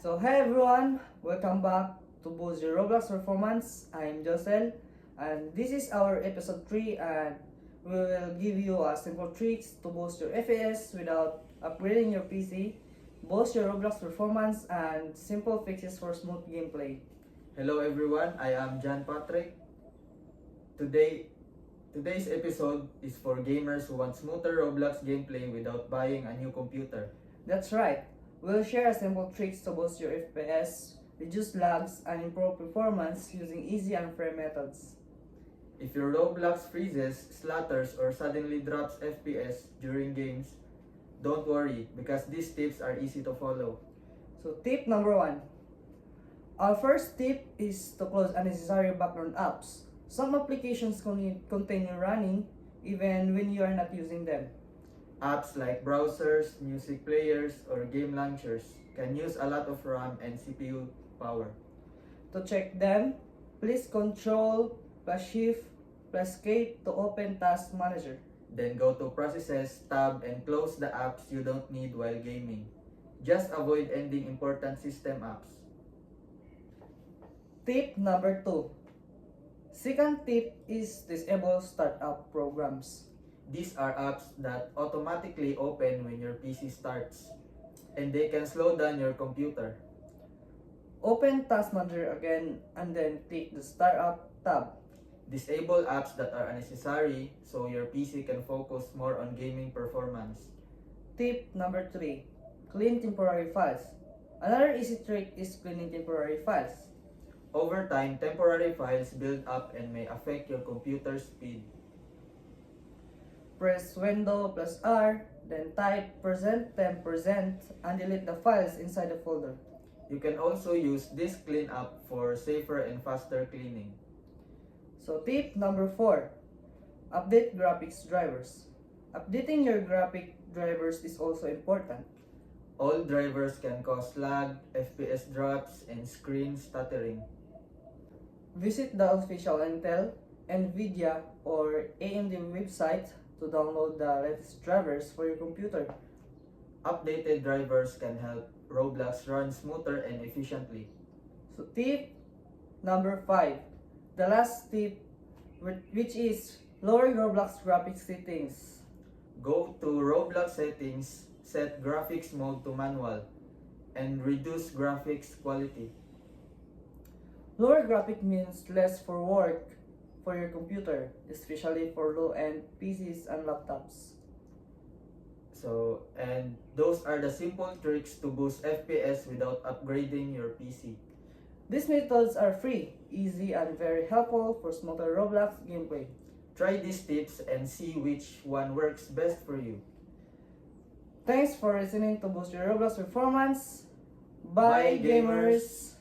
So hey everyone, welcome back to Boost Your Roblox Performance. I'm Josel and this is our episode 3 and we will give you simple tricks to boost your FPS without upgrading your PC, boost your Roblox performance and simple fixes for smooth gameplay. Hello everyone, I am John Patrick. Today's episode is for gamers who want smoother Roblox gameplay without buying a new computer. That's right, we'll share simple tricks to boost your FPS, reduce lags and improve performance using easy and free methods. If your Roblox freezes, slatters, or suddenly drops FPS during games, don't worry because these tips are easy to follow. So tip number 1. Our first tip is to close unnecessary background apps. Some applications continue running even when you are not using them. Apps like browsers, music players, or game launchers can use a lot of RAM and CPU power. To check them, please Ctrl plus Shift plus K to open Task Manager. Then go to Processes tab and close the apps you don't need while gaming. Just avoid ending important system apps. Tip number 2. Second tip is disable startup programs. These are apps that automatically open when your PC starts, and they can slow down your computer. Open Task Manager again and then click the Startup tab. Disable apps that are unnecessary so your PC can focus more on gaming performance. Tip number 3. Clean temporary files. Another easy trick is cleaning temporary files. Over time, temporary files build up and may affect your computer's speed. Press Window plus R, then type %temp% and delete the files inside the folder. You can also use this cleanup for safer and faster cleaning. So tip number 4. Update graphics drivers. Updating your graphic drivers is also important. All drivers can cause lag, FPS drops, and screen stuttering. Visit the official Intel, Nvidia, or AMD website to download the latest drivers for your computer. Updated drivers can help Roblox run smoother and efficiently. So tip number 5. The last tip, which is lower Roblox graphics settings. Go to Roblox settings, set graphics mode to manual, and reduce graphics quality. Lower graphic means less for work for your computer, especially for low-end PCs and laptops. And those are the simple tricks to boost FPS without upgrading your PC. These methods are free, easy, and very helpful for smoother Roblox gameplay. Try these tips and see which one works best for you. Thanks for listening to Boost Your Roblox Performance. Bye, Bye, gamers! gamers!